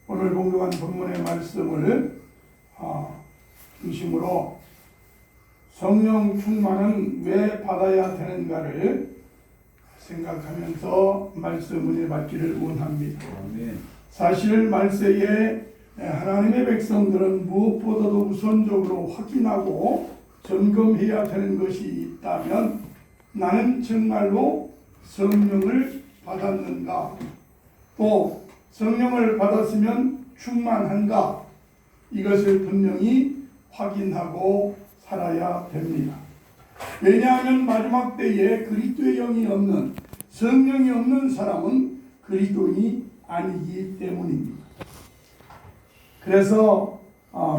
오늘 공독한 본문의 말씀을 중심으로 성령 충만은 왜 받아야 되는가를 생각하면서 말씀 은혜 받기를 원합니다. 사실 말세에 하나님의 백성들은 무엇보다도 우선적으로 확인하고 점검해야 되는 것이 있다면 나는 정말로 성령을 받았는가, 또 성령을 받았으면 충만한가, 이것을 분명히 확인하고 살아야 됩니다. 왜냐하면 마지막 때에 그리스도의 영이 없는, 성령이 없는 사람은 그리스도인이 아니기 때문입니다. 그래서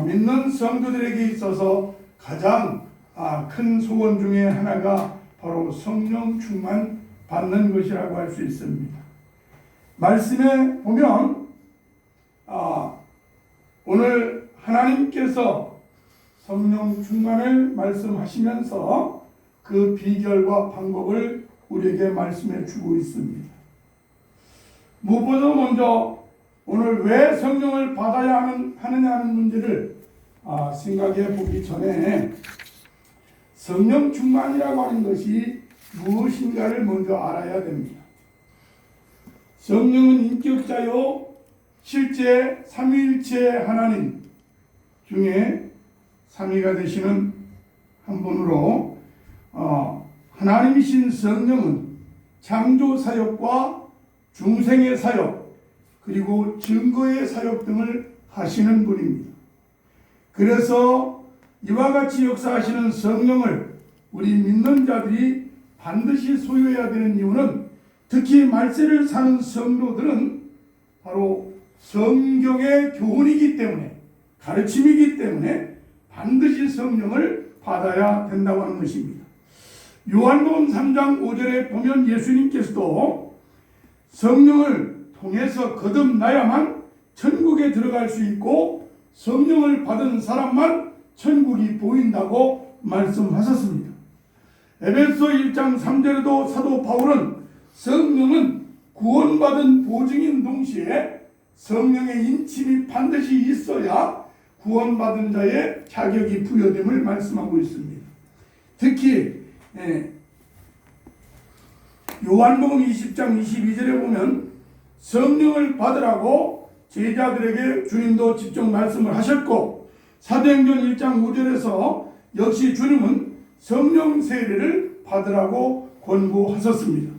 믿는 성도들에게 있어서 가장 큰 소원 중에 하나가 바로 성령 충만 받는 것이라고 할 수 있습니다. 말씀에 보면 오늘 하나님께서 성령 충만을 말씀하시면서 그 비결과 방법을 우리에게 말씀해 주고 있습니다. 무엇보다 먼저 오늘 왜 성령을 받아야 하느냐는 문제를 생각해 보기 전에 성령 충만이라고 하는 것이 무엇인가를 먼저 알아야 됩니다. 성령은 인격자요, 실제 삼위일체 하나님 중에 삼위가 되시는 한 분으로 하나님이신 성령은 창조 사역과 중생의 사역, 그리고 증거의 사역 등을 하시는 분입니다. 그래서 이와 같이 역사하시는 성령을 우리 믿는 자들이 반드시 소유해야 되는 이유는, 특히 말세를 사는 성도들은 바로 성경의 교훈이기 때문에, 가르침이기 때문에 반드시 성령을 받아야 된다고 하는 것입니다. 요한복음 3장 5절에 보면 예수님께서도 성령을 통해서 거듭나야만 천국에 들어갈 수 있고 성령을 받은 사람만 천국이 보인다고 말씀하셨습니다. 에베소 1장 3절에도 사도 바울은 성령은 구원받은 보증인 동시에 성령의 인침이 반드시 있어야 구원받은 자의 자격이 부여됨을 말씀하고 있습니다. 특히 요한복음 20장 22절에 보면 성령을 받으라고 제자들에게 주님도 직접 말씀을 하셨고, 사도행전 1장 5절에서 역시 주님은 성령 세례를 받으라고 권고하셨습니다.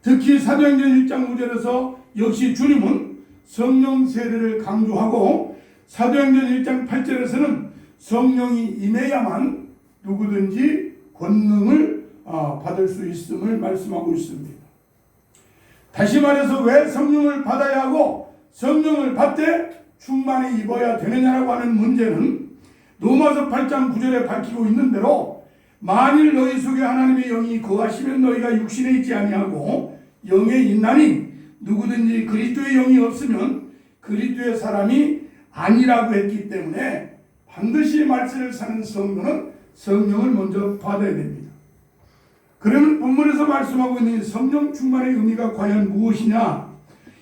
특히 사도행전 1장 5절에서 역시 주님은 성령 세례를 강조하고, 사도행전 1장 8절에서는 성령이 임해야만 누구든지 권능을 받을 수 있음을 말씀하고 있습니다. 다시 말해서 왜 성령을 받아야 하고 성령을 받되 충만히 입어야 되느냐라고 하는 문제는 로마서 8장 9절에 밝히고 있는 대로, 만일 너희 속에 하나님의 영이 거하시면 너희가 육신에 있지 아니하고 영에 있나니 누구든지 그리스도의 영이 없으면 그리스도의 사람이 아니라고 했기 때문에 반드시 말세를 사는 성도는 성령을 먼저 받아야 됩니다. 그러면 본문에서 말씀하고 있는 성령 충만의 의미가 과연 무엇이냐,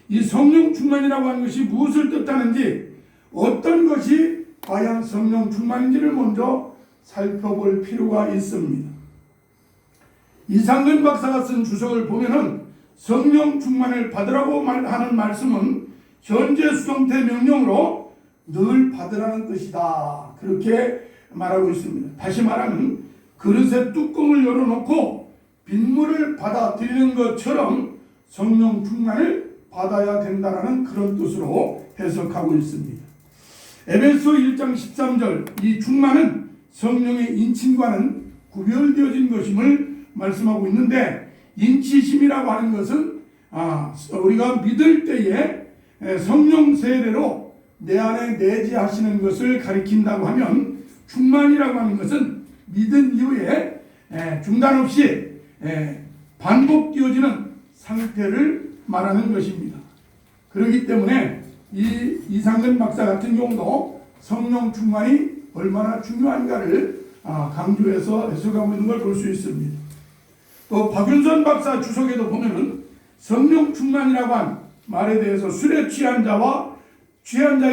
이 성령 충만이라고 하는 것이 무엇을 뜻하는지, 어떤 것이 과연 성령 충만인지를 먼저 살펴볼 필요가 있습니다. 이상근 박사가 쓴 주석을 보면은 성령 충만을 받으라고 하는 말씀은 현재 수동태 명령으로 늘 받으라는 뜻이다, 그렇게 말하고 있습니다. 다시 말하면 그릇에 뚜껑을 열어놓고 빗물을 받아들이는 것처럼 성령 충만을 받아야 된다는 그런 뜻으로 해석하고 있습니다. 에베소 1장 13절, 이 충만은 성령의 인침과는 구별되어진 것임을 말씀하고 있는데, 인치심이라고 하는 것은 우리가 믿을 때에 성령 세례로 내 안에 내재하시는 것을 가리킨다고 하면, 충만이라고 하는 것은 믿은 이후에 중단 없이 반복되어지는 상태를 말하는 것입니다. 그렇기 때문에 이 이상근 박사 같은 경우도 성령 충만이 얼마나 중요한가를 강조해서 해석하고 있는 걸 볼 수 있습니다. 또 박윤선 박사 주석에도 보면은 성령 충만이라고 한 말에 대해서 술에 취한 자와 취한 자의